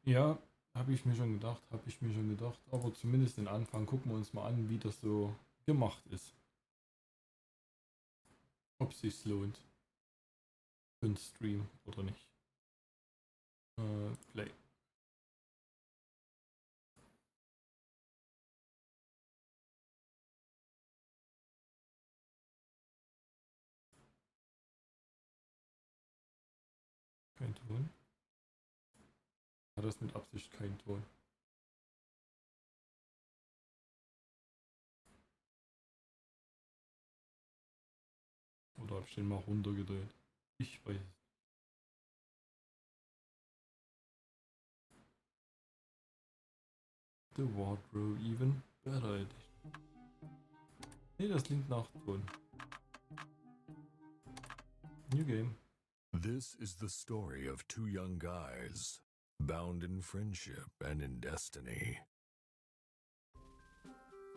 Ja, habe ich mir schon gedacht. Aber zumindest den Anfang gucken wir uns mal an, wie das so gemacht ist. Ob es sich lohnt für einen Stream oder nicht. Play. Kein Ton. Hat das mit Absicht keinen Ton? Oder habe ich den mal runtergedreht? Ich weiß es. The wardrobe even better edition. Nee, das klingt nach Ton. New game. This is the story of two young guys, bound in friendship and in destiny.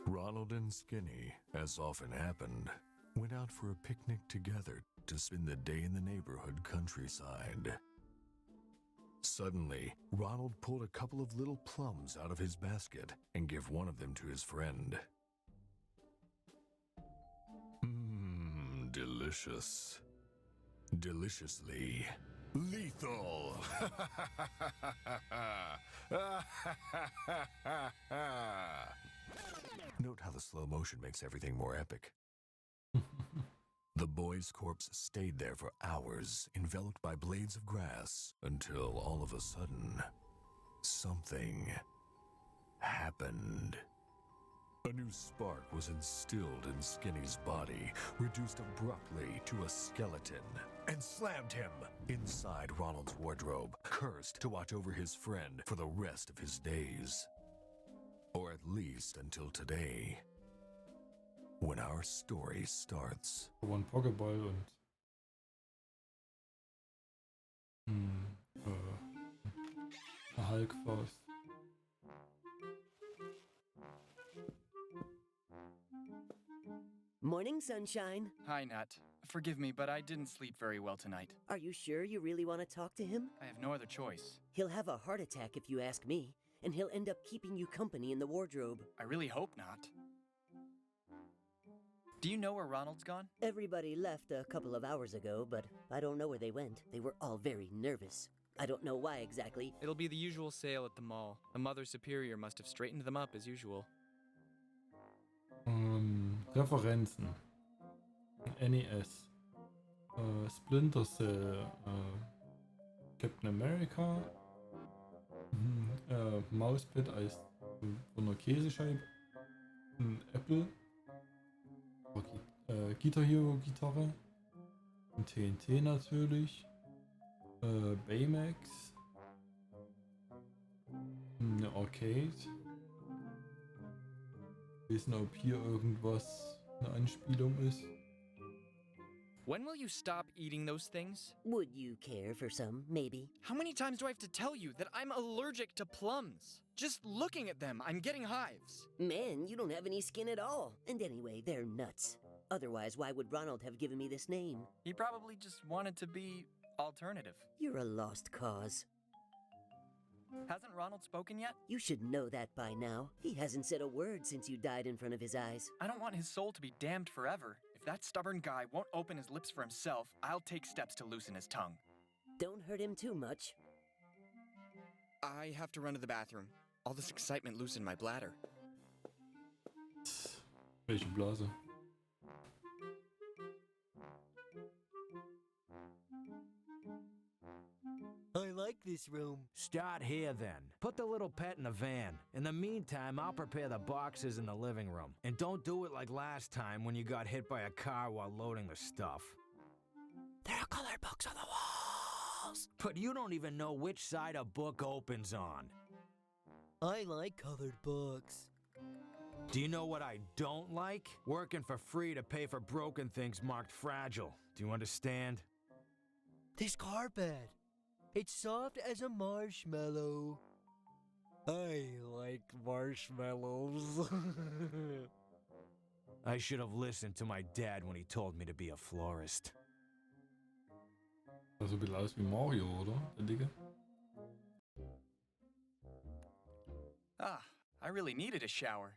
Ronald and Skinny, as often happened, went out for a picnic together to spend the day in the neighborhood countryside. Suddenly, Ronald pulled a couple of little plums out of his basket and gave one of them to his friend. Delicious. Deliciously lethal. Note how the slow motion makes everything more epic. The boy's corpse stayed there for hours, enveloped by blades of grass, until all of a sudden, something happened. A new spark was instilled in Skinny's body, reduced abruptly to a skeleton, and slammed him inside Ronald's wardrobe, cursed to watch over his friend for the rest of his days. Or at least until today, when our story starts. One Pokéball und eine Hulkfaust. Morning, sunshine. Hi, Nat. Forgive me, but I didn't sleep very well tonight. Are you sure you really want to talk to him? I have no other choice. He'll have a heart attack if you ask me, and he'll end up keeping you company in the wardrobe. I really hope not. Do you know where Ronald's gone? Everybody left a couple of hours ago, but I don't know where they went. They were all very nervous. I don't know why exactly. It'll be the usual sale at the mall. The Mother Superior must have straightened them up as usual. Referenzen. NES. Splinter Cell. Captain America. Mauspad als von einer Käsescheibe. Ein Apple. Guitar Hero Gitarre. Ein TNT natürlich. Baymax. Eine Arcade. Wissen, ob hier irgendwas eine Anspielung ist. When will you stop eating those things? Would you care for some, maybe? How many times do I have to tell you that I'm allergic to plums? Just looking at them, I'm getting hives. Man, you don't have any skin at all. And anyway, they're nuts. Otherwise, why would Ronald have given me this name? He probably just wanted to be alternative. You're a lost cause. Hasn't Ronald spoken yet? You should know that by now. He hasn't said a word since you died in front of his eyes. I don't want his soul to be damned forever. If that stubborn guy won't open his lips for himself, I'll take steps to loosen his tongue. Don't hurt him too much. I have to run to the bathroom. All this excitement loosened my bladder. Welche Blase? I like this room. Start here then. Put the little pet in the van. In the meantime, I'll prepare the boxes in the living room. And don't do it like last time when you got hit by a car while loading the stuff. There are colored books on the walls. But you don't even know which side a book opens on. I like colored books. Do you know what I don't like? Working for free to pay for broken things marked fragile. Do you understand? This carpet. It's soft as a marshmallow. I like marshmallows. I should have listened to my dad when he told me to be a florist. Sah so ein bisschen aus wie Mario, oder? Der Dicke. Ah, I really needed a shower.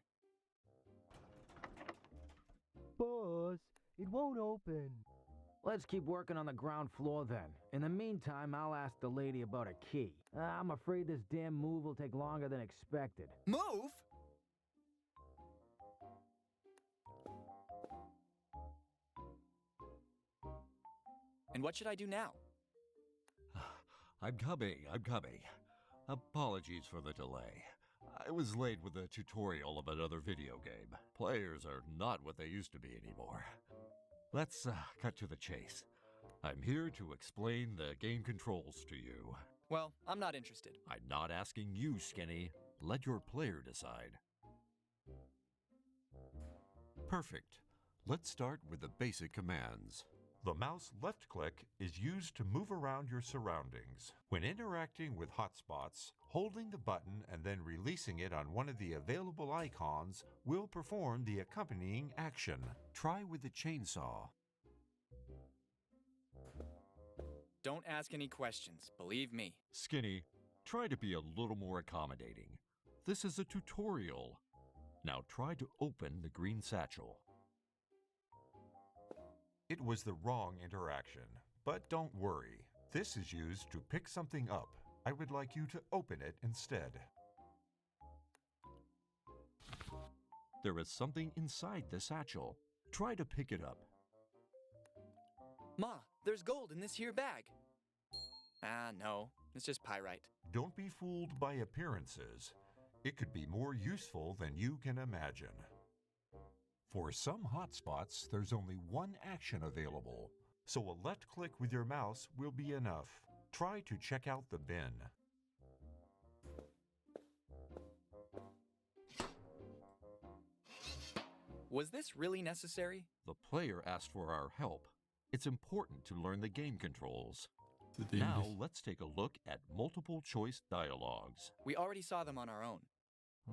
Boss, it won't open. Let's keep working on the ground floor then. In the meantime, I'll ask the lady about a key. I'm afraid this damn move will take longer than expected. Move? And what should I do now? I'm coming. Apologies for the delay. I was late with a tutorial of another video game. Players are not what they used to be anymore. Let's cut to the chase. I'm here to explain the game controls to you. Well, I'm not interested. I'm not asking you, Skinny. Let your player decide. Perfect. Let's start with the basic commands. The mouse left click is used to move around your surroundings. When interacting with hotspots, holding the button and then releasing it on one of the available icons will perform the accompanying action. Try with the chainsaw. Don't ask any questions, believe me. Skinny, try to be a little more accommodating. This is a tutorial. Now try to open the green satchel. It was the wrong interaction, but don't worry. This is used to pick something up. I would like you to open it instead. There is something inside the satchel. Try to pick it up. Ma, there's gold in this here bag. Ah, no, it's just pyrite. Don't be fooled by appearances. It could be more useful than you can imagine. For some hotspots, there's only one action available, so a left click with your mouse will be enough. Try to check out the bin. Was this really necessary? The player asked for our help. It's important to learn the game controls. So Now dämlich. let's take a look at multiple choice dialogues. We already saw them on our own.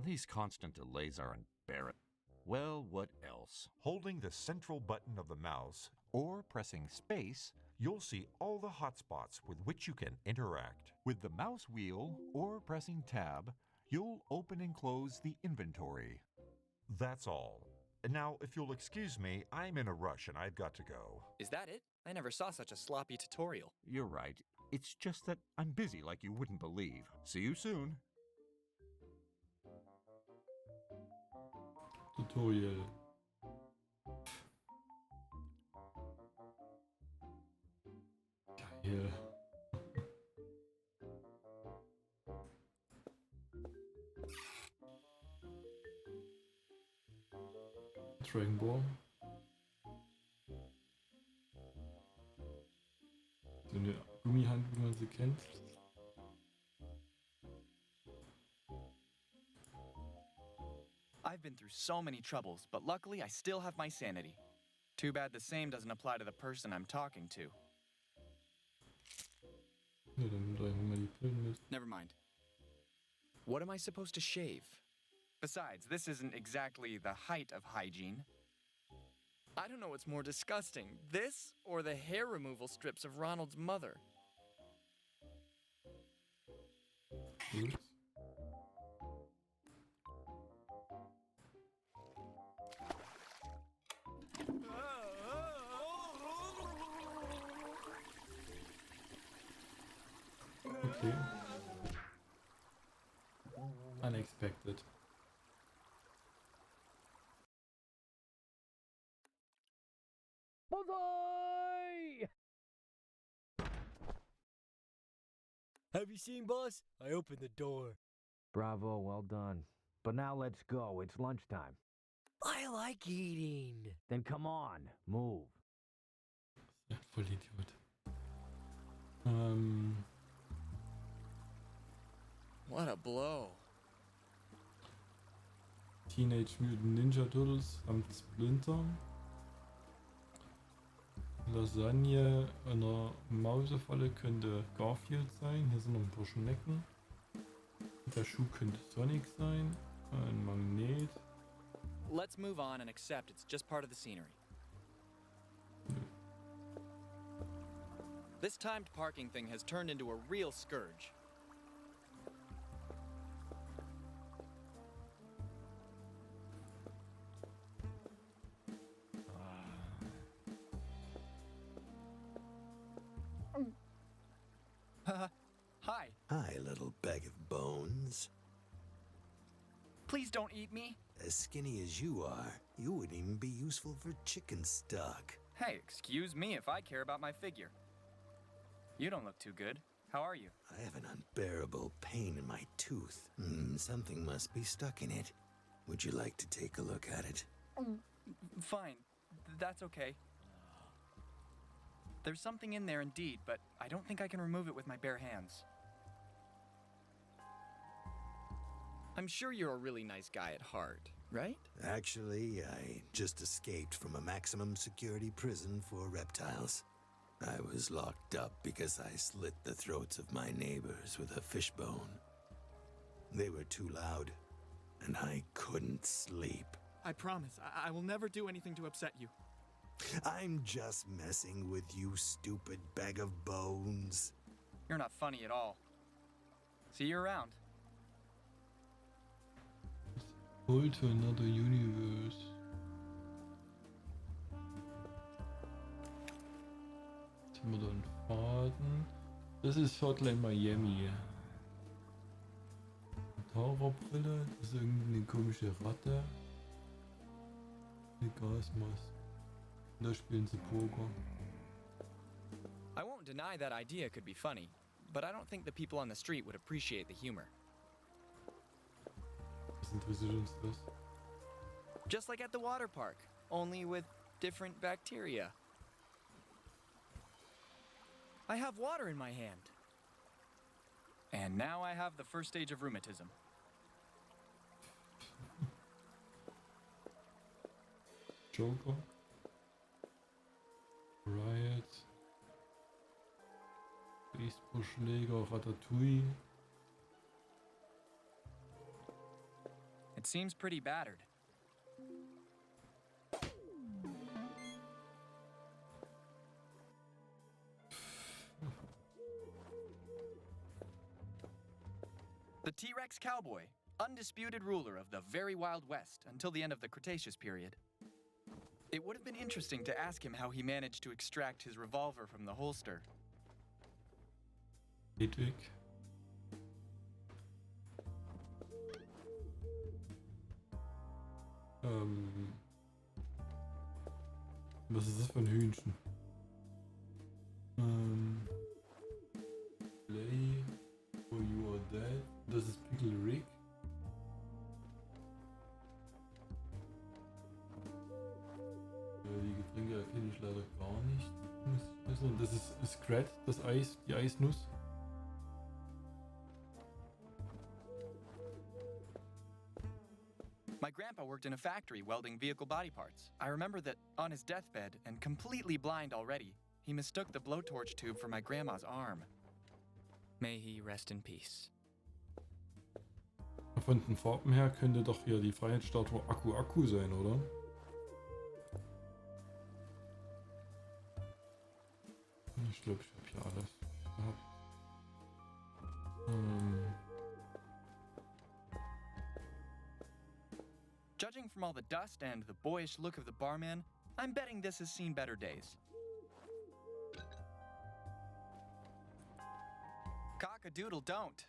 These constant delays are embarrassing. Well, what else? Holding the central button of the mouse or pressing space, you'll see all the hotspots with which you can interact. With the mouse wheel or pressing tab, you'll open and close the inventory. That's all. Now, if you'll excuse me, I'm in a rush and I've got to go. Is that it? I never saw such a sloppy tutorial. You're right. It's just that I'm busy like you wouldn't believe. See you soon. Tutorial. Geil. Dragon Ball. So eine Gummihand, wie man sie kennt. I've been through so many troubles, but luckily I still have my sanity. Too bad the same doesn't apply to the person I'm talking to. Ja, dann nimmt er einfach mal die Pillen mit. Never mind. What am I supposed to shave? Besides, this isn't exactly the height of hygiene. I don't know what's more disgusting, this or the hair removal strips of Ronald's mother. Gut. Okay. Unexpected. Bullseye! Have you seen, boss? I opened the door. Bravo, well done. But now let's go. It's lunchtime. I like eating. Then come on, move. Ja, voll Idiot. What a blow. Teenage Mutant Ninja Turtles am Splinter. Lasagne in einer Mausefalle könnte Garfield sein. Hier sind noch ein paar Schnecken. Der Schuh könnte Sonic sein. Ein Magnet. Let's move on and accept it's just part of the scenery. This timed parking thing has turned into a real scourge. Hi, little bag of bones. Please don't eat me. As skinny as you are, you wouldn't even be useful for chicken stock. Hey, excuse me if I care about my figure. You don't look too good. How are you? I have an unbearable pain in my tooth. Something must be stuck in it. Would you like to take a look at it? Fine. That's okay. There's something in there indeed, but I don't think I can remove it with my bare hands. I'm sure you're a really nice guy at heart, right? Actually, I just escaped from a maximum security prison for reptiles. I was locked up because I slit the throats of my neighbors with a fishbone. They were too loud, and I couldn't sleep. I promise, I will never do anything to upset you. I'm just messing with you, stupid bag of bones. You're not funny at all. See you around. Go to another universe. Jetzt haben wir da einen Faden. Das ist Hotline Miami. Eine Taucherbrille, das ist irgendeine komische Ratte. Eine Gasmaske. Und da spielen sie Poker. I won't deny that idea could be funny, but I don't think the people on the street would appreciate the humor. Was interessiert uns das? Just like at the water park, only with different bacteria. I have water in my hand. And now I have the first stage of rheumatism. Joker. Riot. Baseballschläger, Ratatouille. It seems pretty battered. The T-Rex cowboy, undisputed ruler of the very Wild West until the end of the Cretaceous period. It would have been interesting to ask him how he managed to extract his revolver from the holster. Hedwig. Was ist das für ein Hühnchen? Play or you are dead. Das ist Pickle Rick. Die Getränke erkenne ich leider gar nicht. Das ist Scrat, das Eis, die Eisnuss. My grandpa worked in a factory welding vehicle body parts. I remember that on his deathbed, and completely blind already, he mistook the blowtorch tube for my grandma's arm. May he rest in peace. Von den Farben her könnte doch hier die Freiheitsstatue Akku sein, oder? Ich glaube, ich habe hier alles gehabt. Judging from all the dust and the boyish look of the barman, I'm betting this has seen better days. Cock-a-doodle don't.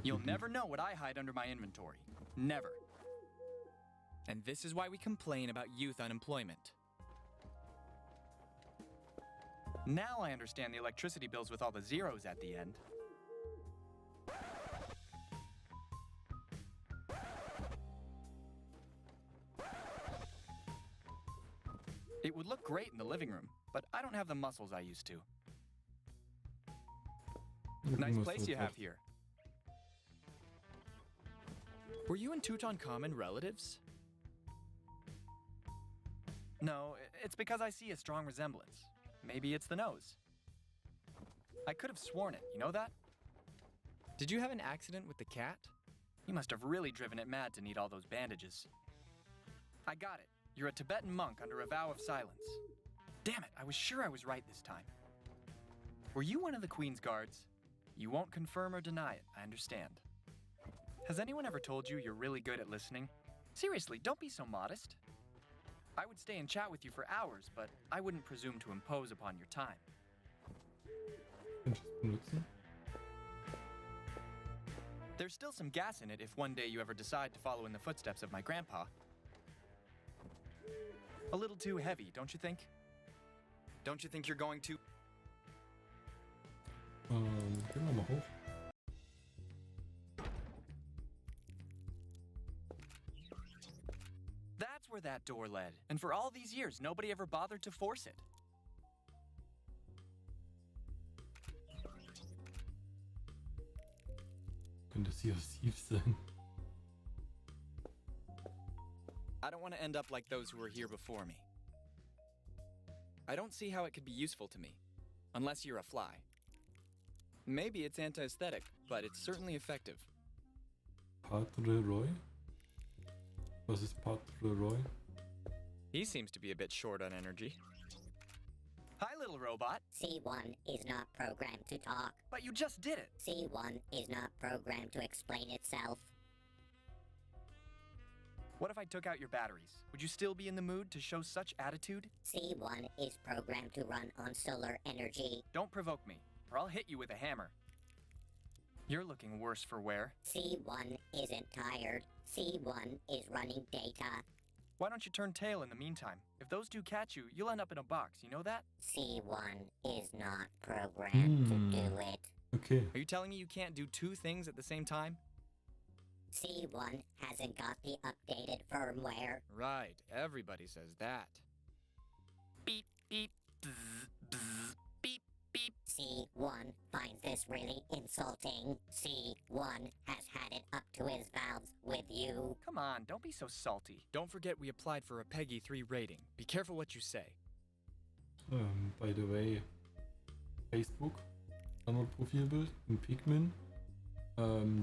You'll never know what I hide under my inventory. Never. And this is why we complain about youth unemployment. Now I understand the electricity bills with all the zeros at the end. It would look great in the living room, but I don't have the muscles I used to. Nice place you have here. Were you and Tutankhamun relatives? No, it's because I see a strong resemblance. Maybe it's the nose. I could have sworn it, you know that? Did you have an accident with the cat? You must have really driven it mad to need all those bandages. I got it. You're a Tibetan monk under a vow of silence. Damn it, I was sure I was right this time. Were you one of the Queen's guards? You won't confirm or deny it, I understand. Has anyone ever told you you're really good at listening? Seriously, don't be so modest. I would stay and chat with you for hours, but I wouldn't presume to impose upon your time. Kann ich das benutzen? There's still some gas in it if one day you ever decide to follow in the footsteps of my grandpa. A little too heavy, don't you think? Don't you think you're going to... Gehen wir mal hoch. That's where that door led. And for all these years, nobody ever bothered to force it. Könnte sie massiv sein. I don't want to end up like those who were here before me. I don't see how it could be useful to me, unless you're a fly. Maybe it's anti-aesthetic, but it's certainly effective. Patre Roy? Was ist Patre Roy? He seems to be a bit short on energy. Hi, little robot. C1 is not programmed to talk. But you just did it. C1 is not programmed to explain itself. What if I took out your batteries? Would you still be in the mood to show such attitude? C1 is programmed to run on solar energy. Don't provoke me, or I'll hit you with a hammer. You're looking worse for wear. C1 isn't tired. C1 is running data. Why don't you turn tail in the meantime? If those two catch you, you'll end up in a box, you know that? C1 is not programmed to do it. Okay. Are you telling me you can't do two things at the same time? C1 hasn't got the updated firmware. Right, everybody says that. Beep, beep, bzz, bzz, beep, beep. C1 finds this really insulting. C1 has had it up to his valves with you. Come on, don't be so salty. Don't forget we applied for a Peggy 3 rating. Be careful what you say. By the way, Facebook, anderes Profilbild, ein Pikmin.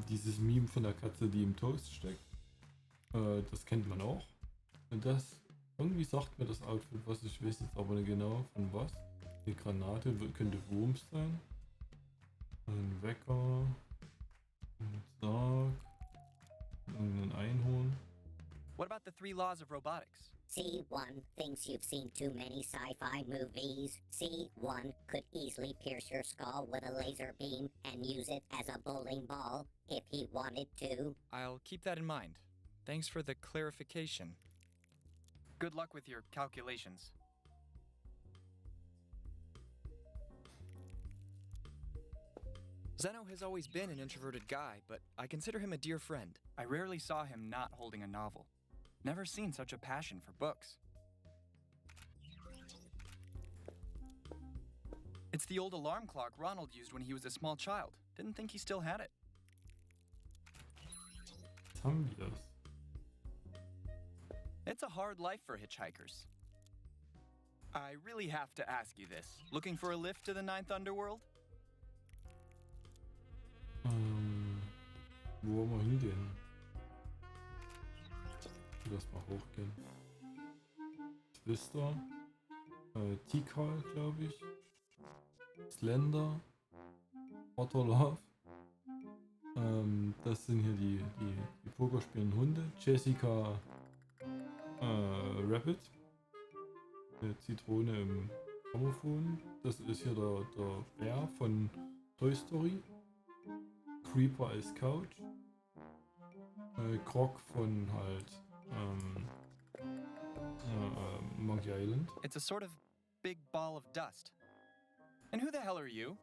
Dieses Meme von der Katze, die im Toast steckt. Das kennt man auch. Und das, irgendwie sagt mir das Outfit was, ich weiß jetzt aber nicht genau von was. Die Granate könnte Wurms sein. Ein Wecker. Ein Sarg. Ein Einhorn. What about the 3 laws of robotics? C1 thinks you've seen too many sci-fi movies. C1 could easily pierce your skull with a laser beam and use it as a bowling ball if he wanted to. I'll keep that in mind. Thanks for the clarification. Good luck with your calculations. Zeno has always been an introverted guy, but I consider him a dear friend. I rarely saw him not holding a novel. Never seen such a passion for books. It's the old alarm clock Ronald used when he was a small child. Didn't think he still had it. Was haben wir das? It's a hard life for hitchhikers. I really have to ask you this. Looking for a lift to the 9th Underworld? Wo wollen wir hingehen? Lass mal hochgehen. Twister. Tikal, glaube ich. Slender. Otterlove. Das sind hier die pokerspielenden Hunde. Jessica Rabbit. Eine Zitrone im Grammophon. Das ist hier der Bär von Toy Story. Creeper als Couch. Grog von halt Monkey Island. It's a sort of big ball of dust. And who the hell are you?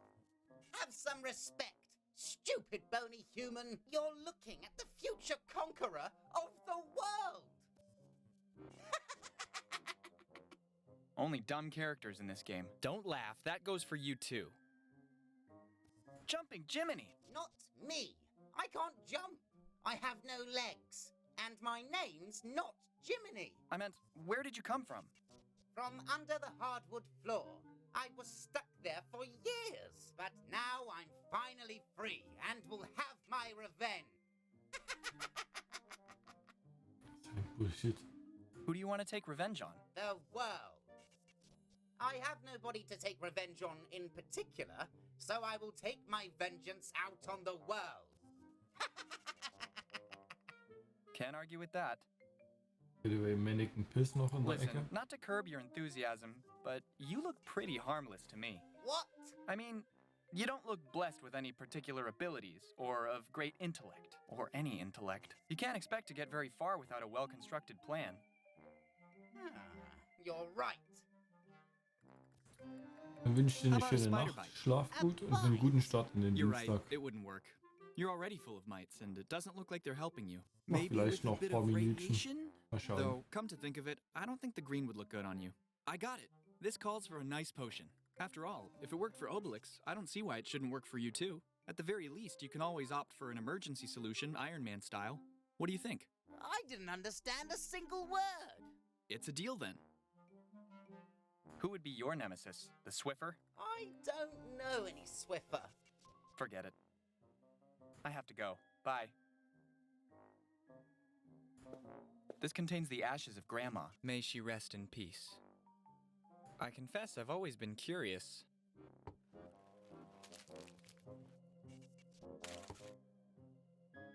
Have some respect, stupid bony human. You're looking at the future conqueror of the world. Only dumb characters in this game. Don't laugh, that goes for you too. Jumping Jiminy! Not me. I can't jump. I have no legs. And my name's not Jiminy. I meant, where did you come from? From under the hardwood floor. I was stuck there for years. But now I'm finally free and will have my revenge. Bullshit. Who do you want to take revenge on? The world. I have nobody to take revenge on in particular, so I will take my vengeance out on the world. Can't argue with that. Anyway, Mannequin Piss noch in der Listen, Ecke. not to curb your enthusiasm, but you look pretty harmless to me. What? I mean, You don't look blessed with any particular abilities, or of great intellect, or any intellect. You can't expect to get very far without a well-constructed plan. You're right. Dann wünsche ich dir How eine about a schöne spider Nacht, bite? schlaf gut und einen guten Start in den You're right, Dienstag. it wouldn't work. You're already full of mites, and it doesn't look like they're helping you. Mach Maybe vielleicht with a noch ein bit paar of Minütchen. radiation? Mal schauen. Though, come to think of it, I don't think the green would look good on you. I got it. This calls for a nice potion. After all, if it worked for Obelix, I don't see why it shouldn't work for you too. At the very least, you can always opt for an emergency solution, Iron Man style. What do you think? I didn't understand a single word. It's a deal then. Who would be your nemesis? The Swiffer? I don't know any Swiffer. Forget it. I have to go. Bye. This contains the ashes of Grandma. May she rest in peace. I confess I've always been curious.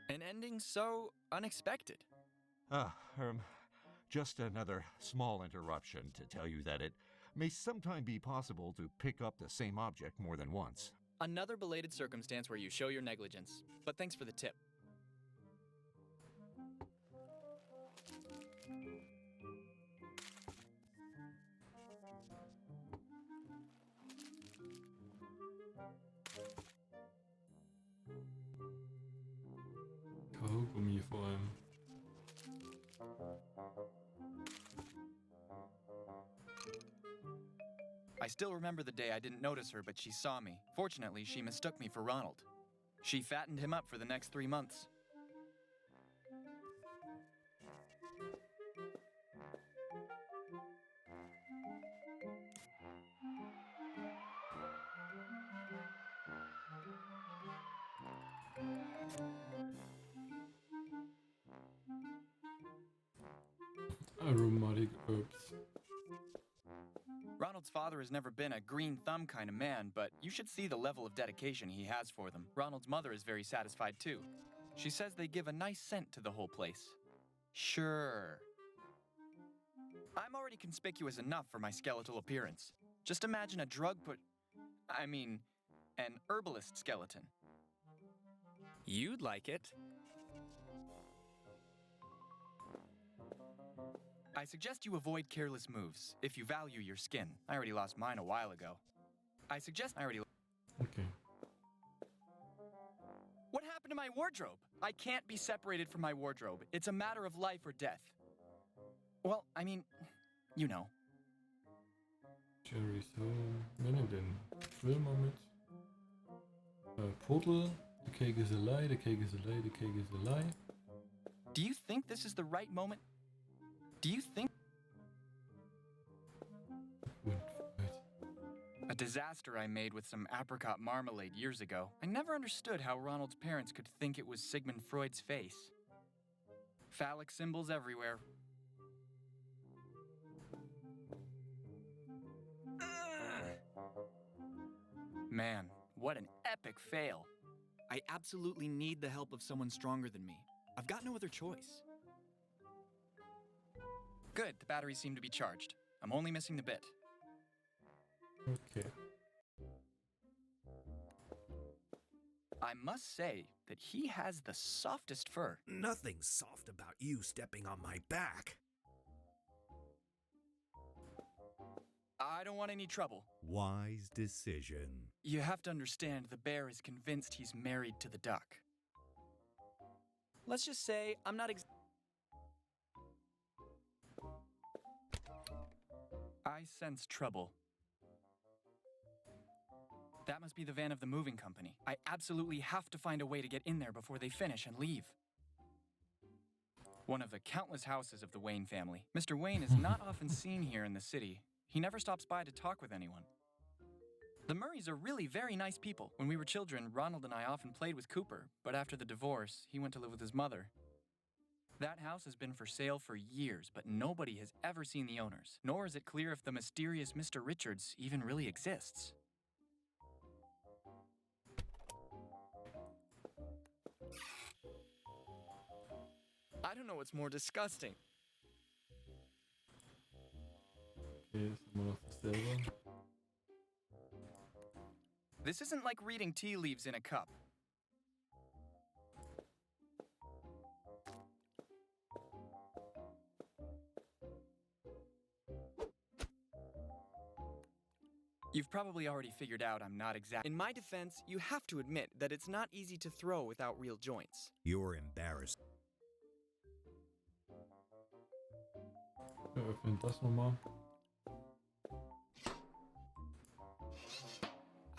An ending so unexpected. Just another small interruption to tell you that it may sometime be possible to pick up the same object more than once. Another belated circumstance where you show your negligence. But thanks for the tip. Kaugummi vor allem. I still remember the day I didn't notice her, but she saw me. Fortunately, she mistook me for Ronald. She fattened him up for the next 3 months. Aromatic herbs. Ronald's father has never been a green thumb kind of man, but you should see the level of dedication he has for them. Ronald's mother is very satisfied too. She says they give a nice scent to the whole place. Sure. I'm already conspicuous enough for my skeletal appearance. Just imagine a an herbalist skeleton. You'd like it. I suggest you avoid careless moves, if you value your skin. I already lost mine a while ago. Okay. What happened to my wardrobe? I can't be separated from my wardrobe. It's a matter of life or death. Well, I mean, you know. Jerry's Home. Wer nimmt den Film mal mit? Portal. The cake is a lie, the cake is a lie, the cake is a lie. Do you think this is the right moment? Do you think... A disaster I made with some apricot marmalade years ago. I never understood how Ronald's parents could think it was Sigmund Freud's face. Phallic symbols everywhere. Man, what an epic fail. I absolutely need the help of someone stronger than me. I've got no other choice. Good, the batteries seem to be charged. I'm only missing the bit. Okay. I must say that he has the softest fur. Nothing's soft about you stepping on my back. I don't want any trouble. Wise decision. You have to understand the bear is convinced he's married to the duck. Let's just say I'm not I sense trouble. That must be the van of the moving company. I absolutely have to find a way to get in there before they finish and leave. One of the countless houses of the Wayne family. Mr. Wayne is not often seen here in the city. He never stops by to talk with anyone. The Murrays are really very nice people. When we were children, Ronald and I often played with Cooper, but after the divorce, he went to live with his mother. That house has been for sale for years, but nobody has ever seen the owners, nor is it clear if the mysterious Mr. Richards even really exists. I don't know what's more disgusting. Okay, jetzt haben wir noch dasselbe. This isn't like reading tea leaves in a cup. You've probably already figured out I'm not exact. In my defense, you have to admit that it's not easy to throw without real joints. You're embarrassed. Wir öffnen das nochmal.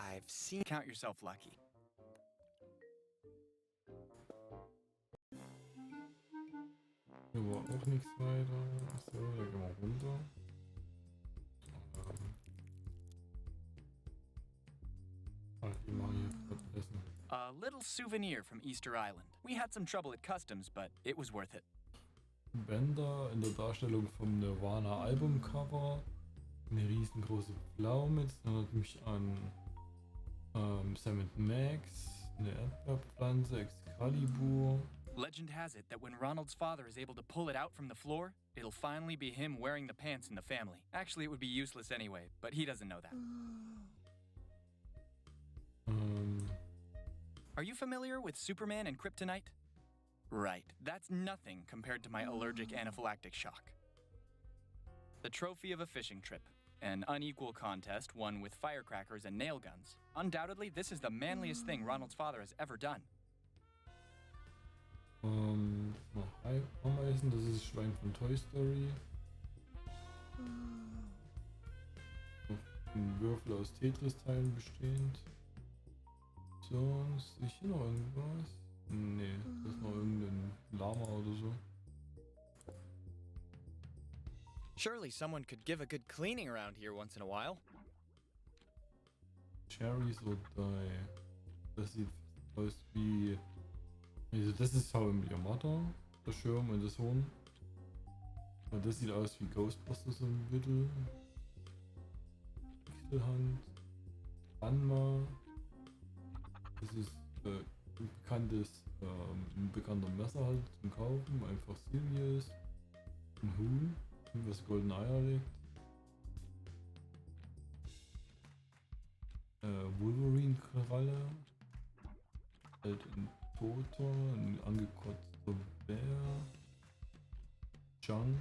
I've seen. Count yourself lucky. Hier war auch nichts weiter. Achso, da gehen wir runter. Die machen hier gerade Essen. A little souvenir from Easter Island. We had some trouble at customs, but it was worth it. Bänder in der Darstellung vom Nirvana Albumcover. Eine riesengroße Pflaume. Das erinnert mich an Sam & Max. Eine Erdbeerpflanze, Excalibur. Legend has it that when Ronald's father is able to pull it out from the floor, it'll finally be him wearing the pants in the family. Actually, it would be useless anyway, but he doesn't know that. Are you familiar with Superman and Kryptonite? Right, that's nothing compared to my allergic anaphylactic shock. The trophy of a fishing trip. An unequal contest won with firecrackers and nail guns. Undoubtedly, this is the manliest thing Ronald's father has ever done. Ameisen, das ist das Schwein von Toy Story. Ein Würfel aus Tetris-Teilen bestehend. Sonst ist hier noch irgendwas? Nee, das ist noch irgendein Lama oder so. Surely someone could give a good cleaning around here once in a while. Cherries or die. Das sieht aus wie... Also das ist How I Met Your Mother, der Schirm und das Horn. Und das sieht aus wie Ghostbusters im Mittel. Wechselhand. Ranma. Das ist ein bekannter Messer halt zum Kaufen. Einfach Sirius. Ein Huhn, was goldene Eier legt. Wolverine-Kralle. Halt ein Toter, ein angekotzter Bär. Junk.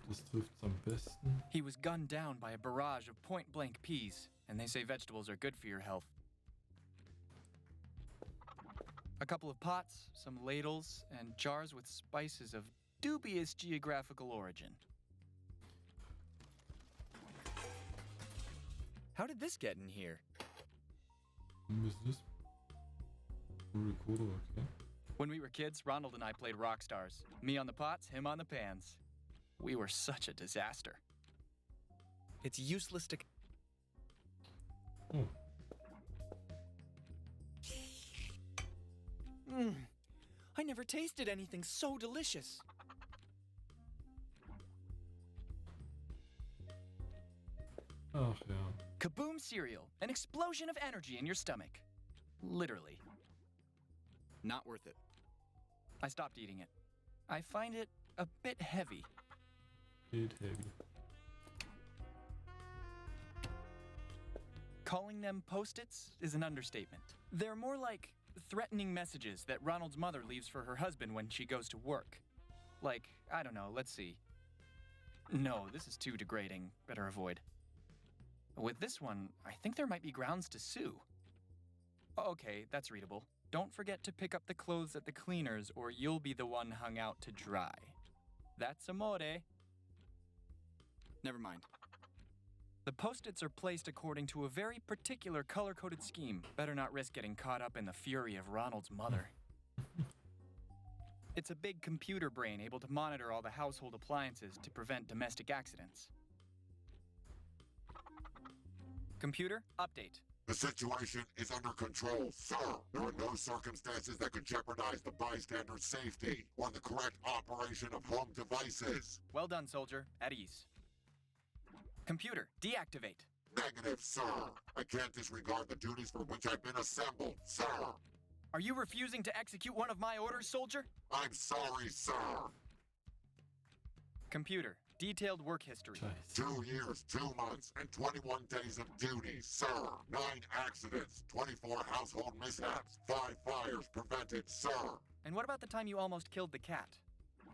Das trifft's am besten. He was gunned down by a barrage of point-blank peas, and they say vegetables are good for your health. A couple of pots, some ladles, and jars with spices of dubious geographical origin. How did this get in here? Was ist das? Recorder, okay. When we were kids, Ronald and I played rock stars. Me on the pots, him on the pans. We were such a disaster. It's useless to... Oh. I never tasted anything so delicious. Ach ja. Kaboom cereal, an explosion of energy in your stomach. Literally. Not worth it. I stopped eating it. I find it a bit heavy. Bit heavy. Calling them Post-its is an understatement. They're more like threatening messages that Ronald's mother leaves for her husband when she goes to work. Like, I don't know, let's see. No, this is too degrading. Better avoid. With this one, I think there might be grounds to sue. Okay, that's readable. Don't forget to pick up the clothes at the cleaners or you'll be the one hung out to dry. That's amore. Never mind. The Post-its are placed according to a very particular color-coded scheme. Better not risk getting caught up in the fury of Ronald's mother. It's a big computer brain able to monitor all the household appliances to prevent domestic accidents. Computer, update. The situation is under control, sir. There are no circumstances that could jeopardize the bystander's safety or the correct operation of home devices. Well done, soldier. At ease. Computer, deactivate. Negative, sir. I can't disregard the duties for which I've been assembled, sir. Are you refusing to execute one of my orders, soldier? I'm sorry, sir. Computer, detailed work history. Scheiße. 2 years, 2 months, and 21 days of duty, sir. 9 accidents, 24 household mishaps, 5 fires prevented, sir. And what about the time you almost killed the cat?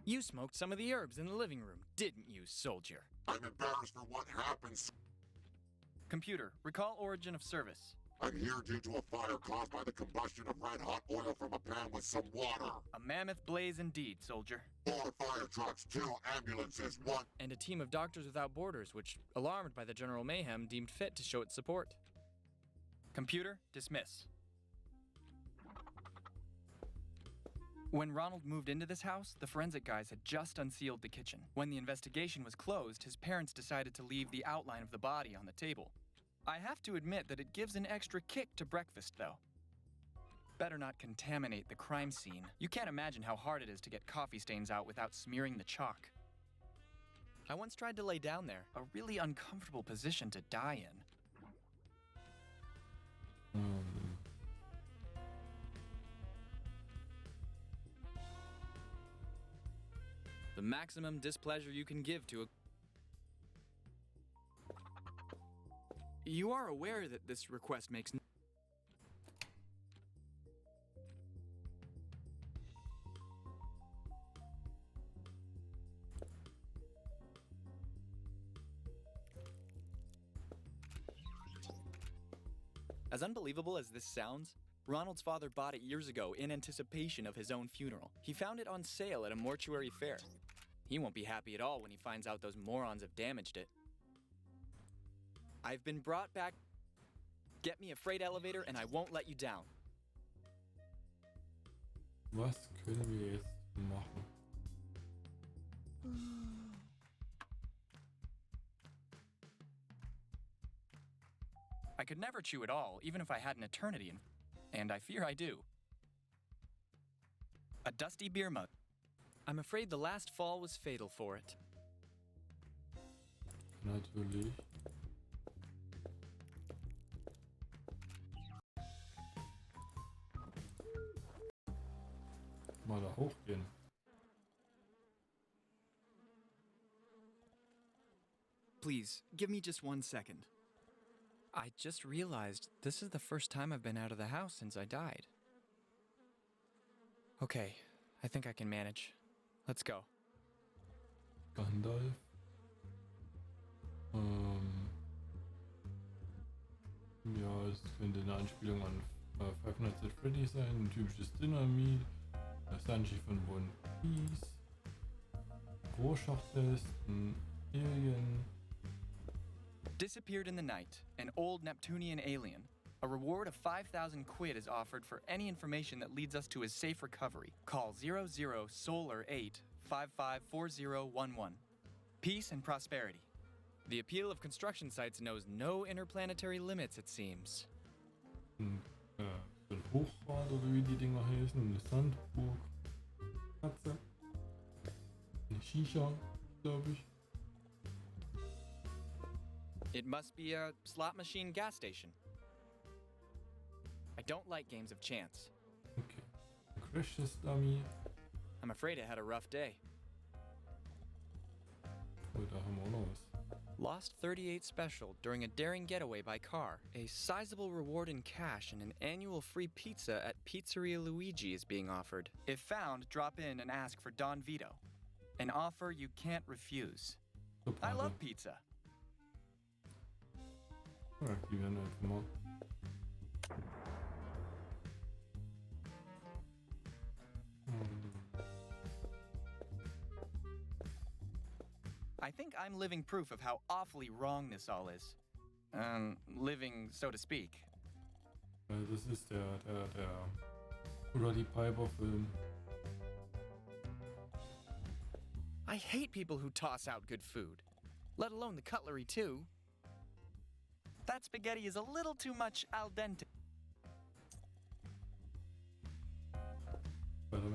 You smoked some of the herbs in the living room, didn't you, soldier? I'm embarrassed for what happened, sir. Computer, recall origin of service. I'm here due to a fire caused by the combustion of red-hot oil from a pan with some water. A mammoth blaze indeed, soldier. 4 fire trucks, 2 ambulances, 1... And a team of Doctors Without Borders, which, alarmed by the general mayhem, deemed fit to show its support. Computer, dismiss. When Ronald moved into this house, the forensic guys had just unsealed the kitchen. When the investigation was closed, his parents decided to leave the outline of the body on the table. I have to admit that it gives an extra kick to breakfast, though. Better not contaminate the crime scene. You can't imagine how hard it is to get coffee stains out without smearing the chalk. I once tried to lay down there, a really uncomfortable position to die in. The maximum displeasure you can give to a... You are aware that this request makes... As unbelievable as this sounds, Ronald's father bought it years ago in anticipation of his own funeral. He found it on sale at a mortuary fair. He won't be happy at all when he finds out those morons have damaged it. I've been brought back. Get me a freight elevator and I won't let you down. Was können wir jetzt machen? I could never chew it all, even if I had an eternity and I fear I do. A dusty beer mug. I'm afraid the last fall was fatal for it. Natürlich. Mal da hochgehen. Please, give me just 1 second. I just realized this is the first time I've been out of the house since I died. Okay, I think I can manage. Let's go. Gandalf. Ja, es könnte eine Anspielung an Five Nights at Freddy's sein, ein typisches Dynamit, Sanji von One Piece, Rorschach-Test, ein Alien. Disappeared in the night, an old Neptunian alien. A reward of 5,000 quid is offered for any information that leads us to his safe recovery. Call 00 Solar 8 554011. Peace and prosperity. The appeal of construction sites knows no interplanetary limits, it seems. So ein Hochrad oder wie die Dinger heißen, eine Sandburg, Katze, eine Shisha, glaube ich. It must be a slot machine gas station. I don't like games of chance. Okay. Crash Test Dummy. I'm afraid it had a rough day. Oh, da haben wir auch noch was. Lost 38 special during a daring getaway by car. A sizable reward in cash and an annual free pizza at Pizzeria Luigi is being offered. If found, drop in and ask for Don Vito. An offer you can't refuse. I love pizza. Ja, die werden einfach mal. I think I'm living proof of how awfully wrong this all is. Living, so to speak. Das ist der Roddy Piper Film. I hate people who toss out good food, let alone the cutlery too. That spaghetti is a little too much al dente.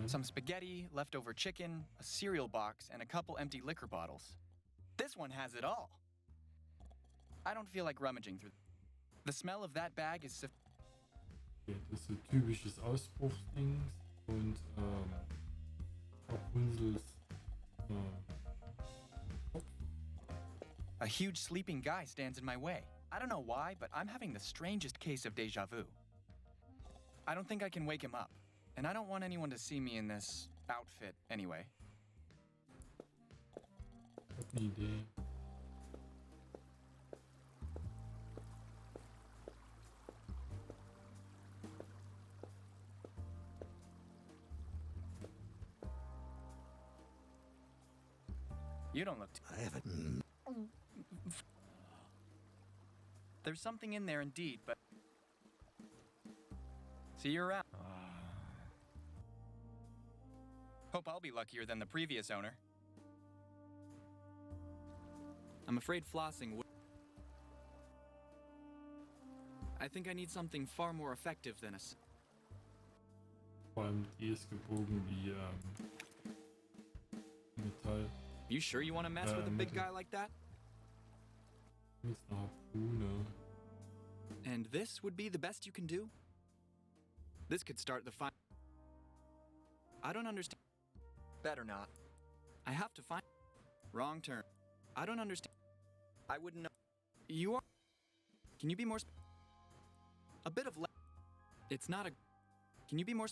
Some spaghetti, leftover chicken, a cereal box, and a couple empty liquor bottles. This one has it all. I don't feel like rummaging through. The smell of that bag is... Okay, das ist so typisches Ausbruchsdings und Rapunzels Kopf. A huge sleeping guy stands in my way. I don't know why, but I'm having the strangest case of deja vu. I don't think I can wake him up, and I don't want anyone to see me in this outfit anyway. Ich hab eine Idee. You don't look I haven't. There's something in there indeed, but... See you around. Hope I'll be luckier than the previous owner. I'm afraid flossing would... I think I need something far more effective than a... Vor allem die ist gebogen wie Metall. You sure you want to mess with a big guy like that? Mit einer Harpune. And this would be the best you can do? This could start the fight. I don't understand. Better not. I have to find... Wrong turn. I don't understand. I wouldn't know. You are... Can you be more... A bit of... It's not a... Can you be more...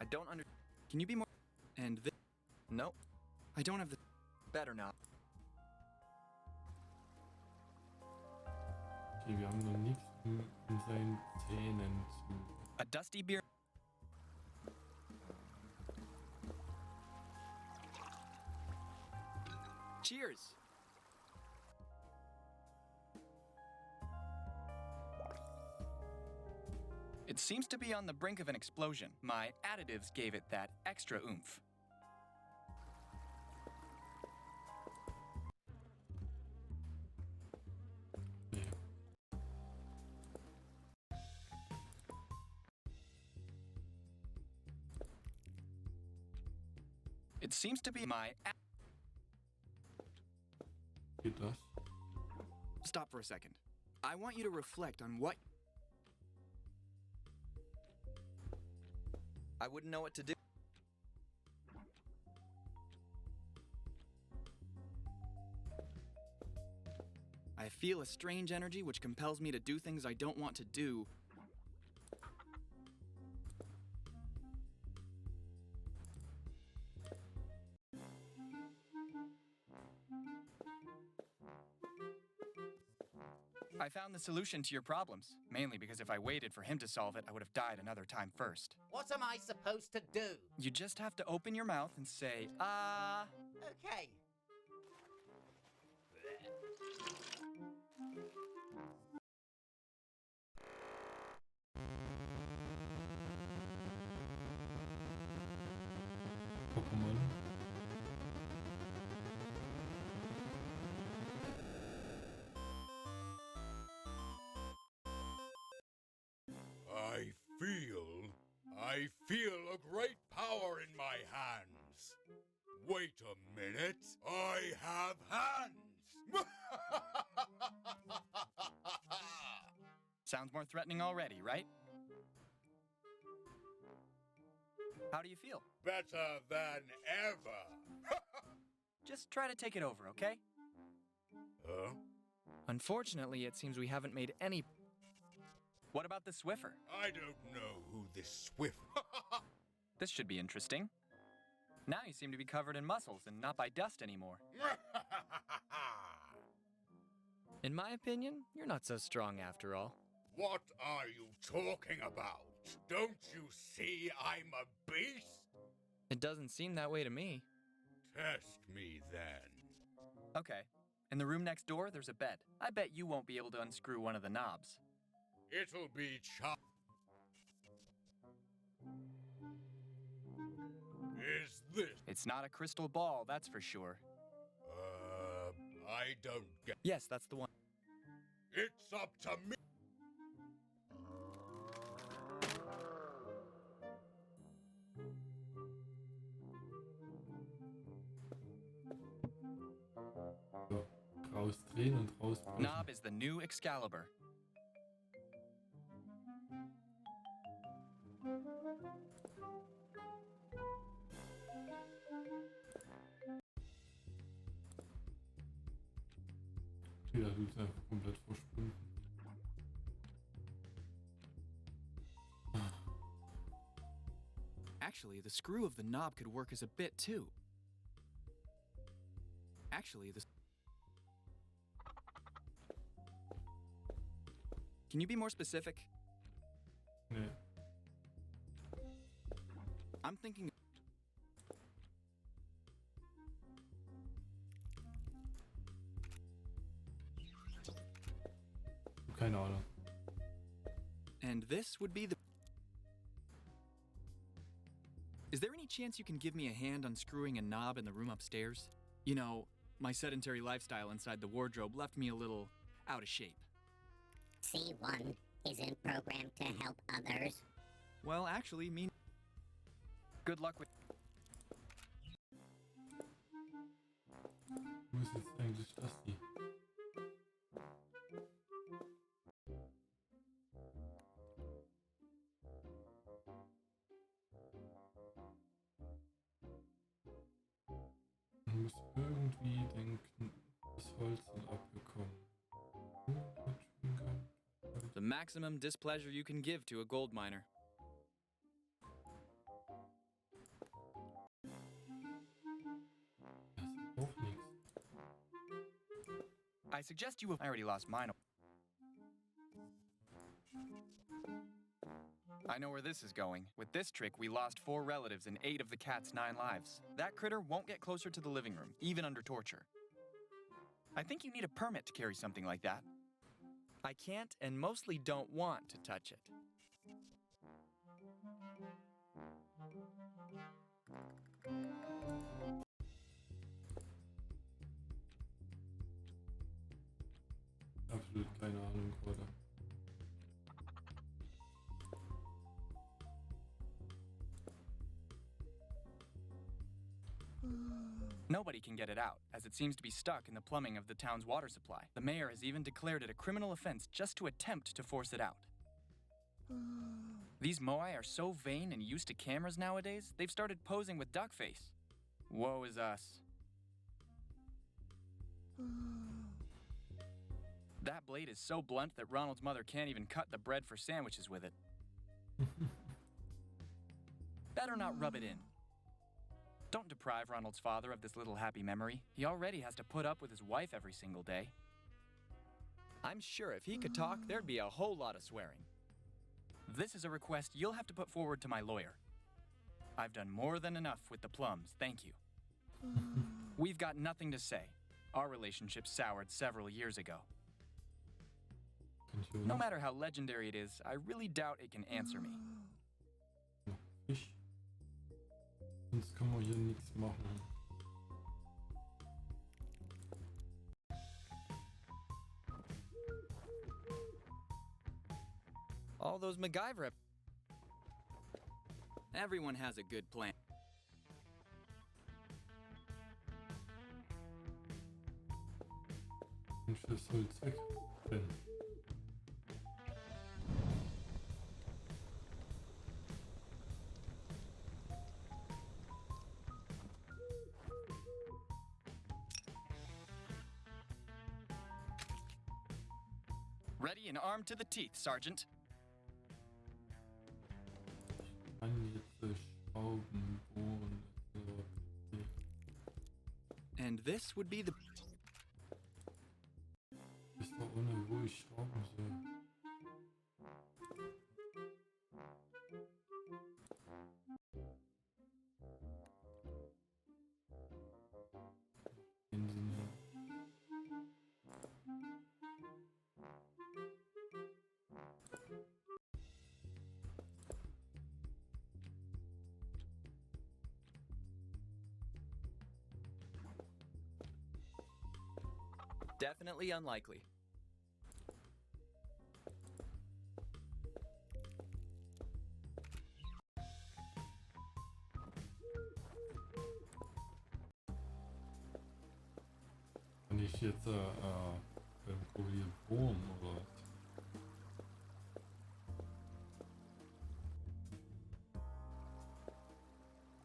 I don't under... Can you be more... And this... No. I don't have the... Better not. Okay, wir haben noch nichts in seinen Zähnen zu. A dusty beer... Cheers! It seems to be on the brink of an explosion. My additives gave it that extra oomph. Nee. It seems to be my... Geht das? Stop for a second. I want you to reflect on what... I wouldn't know what to do. I feel a strange energy which compels me to do things I don't want to do. I found the solution to your problems, mainly because if I waited for him to solve it, I would have died another time first. What am I supposed to do? You just have to open your mouth and say, Okay. Pokémon. I feel a great power in my hands. Wait a minute. I have hands. Sounds more threatening already, right? How do you feel? Better than ever. Just try to take it over, okay? Huh? Unfortunately, it seems we haven't made any... What about the Swiffer? I don't know who this Swift... This should be interesting. Now you seem to be covered in muscles and not by dust anymore. In my opinion, you're not so strong after all. What are you talking about? Don't you see I'm a beast? It doesn't seem that way to me. Test me then. Okay. In the room next door, there's a bed. I bet you won't be able to unscrew one of the knobs. It'll be Is this? It's not a crystal ball, that's for sure. I don't get... Yes, that's the one. It's up to me. So, rausdrehen und rausbrechen. Knob is the new Excalibur. Ja, du bist einfach komplett verschwunden. Actually, the screw of the knob could work as a bit too. Actually, the... Can you be more specific? Nee. I'm thinking... Keine Ahnung. And this would be the... Is there any chance you can give me a hand unscrewing a knob in the room upstairs? You know, my sedentary lifestyle inside the wardrobe left me a little out of shape. C1 isn't programmed to help others. Well, actually, me... Good luck with... Wo ist jetzt eigentlich das hier? Man muss irgendwie denken, das Holz sind abgekommen. The maximum displeasure you can give to a gold miner. Das ist auch nichts. I suggest you... I already lost mine. I know where this is going. With this trick, we lost 4 relatives and 8 of the cat's 9 lives. That critter won't get closer to the living room, even under torture. I think you need a permit to carry something like that. I can't and mostly don't want to touch it. Absolut keine Ahnung gerade. Nobody can get it out, as it seems to be stuck in the plumbing of the town's water supply. The mayor has even declared it a criminal offense just to attempt to force it out. These moai are so vain and used to cameras nowadays, they've started posing with duck face. Woe is us. That blade is so blunt that Ronald's mother can't even cut the bread for sandwiches with it. Better not rub it in. Don't deprive Ronald's father of this little happy memory. He already has to put up with his wife every single day. I'm sure if he could talk, there'd be a whole lot of swearing. This is a request you'll have to put forward to my lawyer. I've done more than enough with the plums, thank you. We've got nothing to say. Our relationship soured several years ago. No matter how legendary it is, I really doubt it can answer me. Fisch. Sonst können wir hier nichts machen. All those MacGyver... Everyone has a good plan. Und fürs Holz weg. Ben. Ready and armed to the teeth, Sergeant. Ich kann jetzt Schrauben bohren. And this would be the... Ist doch ohne, wo ich schrauben soll. Definitely unlikely. Kann ich jetzt irgendwo hier bohren oder was?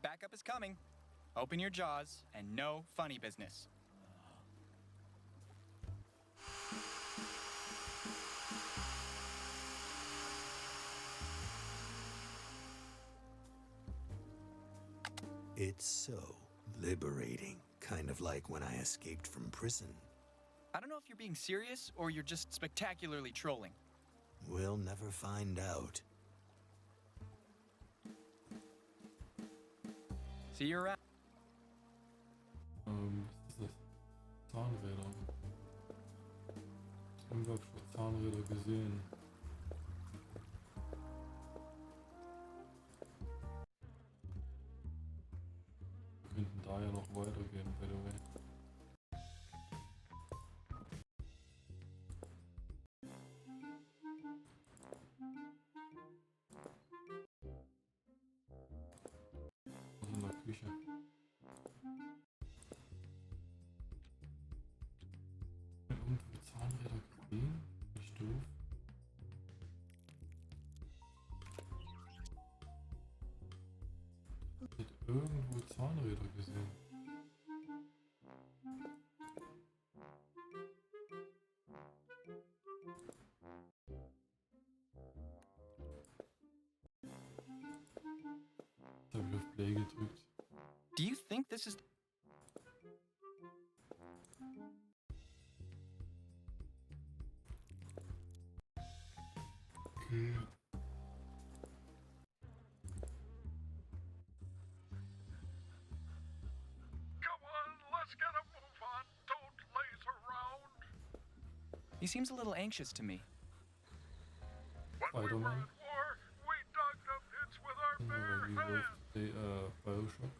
Backup is coming. Open your jaws and no funny business. It's so liberating, kind of like when I escaped from prison. I don't know if you're being serious or you're just spectacularly trolling. We'll never find out. See you around. Was ist das? Zahnräder. Irgendwo hab ich schon Zahnräder gesehen. Wir könnten da ja noch weitergehen, by the way. Was in der Küche? Irgendwo Zahnräder gesehen? Nicht doof. Ich hätte irgendwo Zahnräder gesehen. Jetzt habe ich auf Play gedrückt. Do you think this is... Okay. Come on, let's get a move on. Don't laze around. He seems a little anxious to me. When we were Spider-Man. at war, we dug the pits with our bare hands. Wie Bioshock.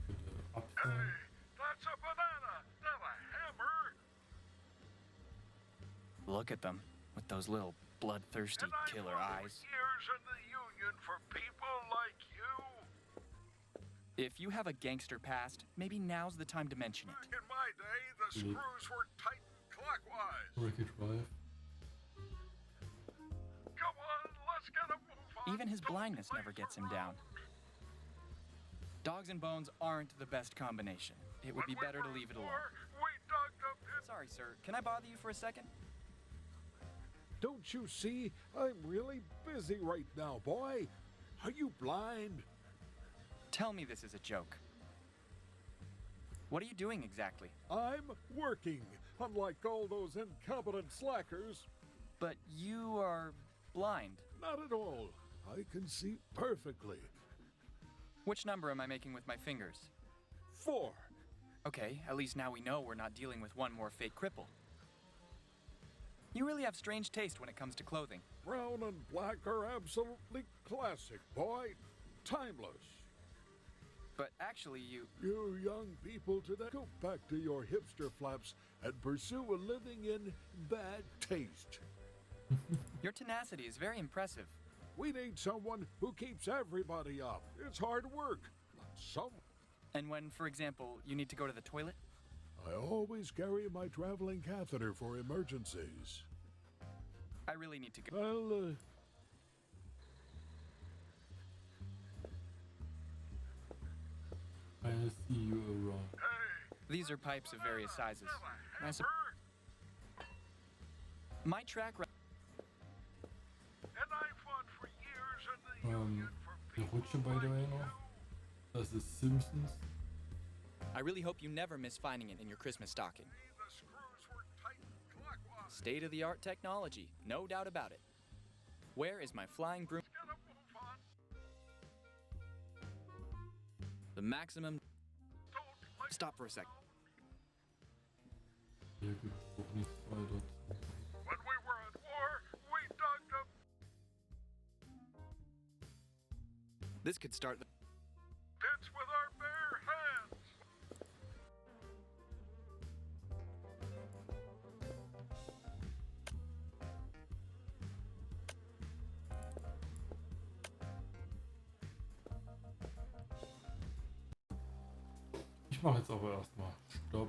Könnte ab Hey, sein. that's a banana, not a hammer. Look at them, with those little bloodthirsty And I killer fought eyes. for years in the Union for people like you. If you have a gangster past, maybe now's the time to mention it. In my day, the screws were tightened clockwise. Wreck-It Ralph. Come on, let's get a move on. Even his Don't blindness never laze gets him down. Dogs and bones aren't the best combination. It would be better to leave it alone. We dug the pits. Sorry, sir. Can I bother you for a second? Don't you see? I'm really busy right now, boy. Are you blind? Tell me this is a joke. What are you doing exactly? I'm working, unlike all those incompetent slackers. But you are blind. Not at all. I can see perfectly. Which number am I making with my fingers? 4. Okay, at least now we know we're not dealing with one more fake cripple. You really have strange taste when it comes to clothing. Brown and black are absolutely classic, boy. Timeless. But actually, you young people today, go back to your hipster flaps and pursue a living in bad taste. Your tenacity is very impressive. We need someone who keeps everybody up. It's hard work. And when, for example, you need to go to the toilet? I always carry my traveling catheter for emergencies. I really need to go. Well, I'll see you around. These are pipes of various sizes. My track record. And I fought for years in the Union for Eine people Rutsche, by the way, noch. Das ist Simpsons. I really hope you never miss finding it in your Christmas stocking. The screws were tightened clockwise. State-of-the-art technology, no doubt about it. Where is my flying broom? Get a move on. The maximum... Don't laze Stop for a second. Hier gibt's auch nichts weiter. When we were at war, we dug the This could start the... pits with our bare hands. Ich mache jetzt aber erstmal Stopp.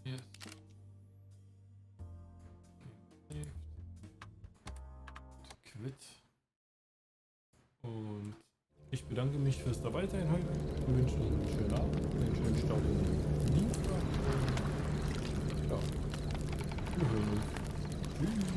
Yes. Okay. Quit. Und ich bedanke mich fürs Dabeisein heute. Ich wünsche euch einen schönen Abend, einen schönen Start in den Dienstag. Ja, wir hören uns. Tschüss.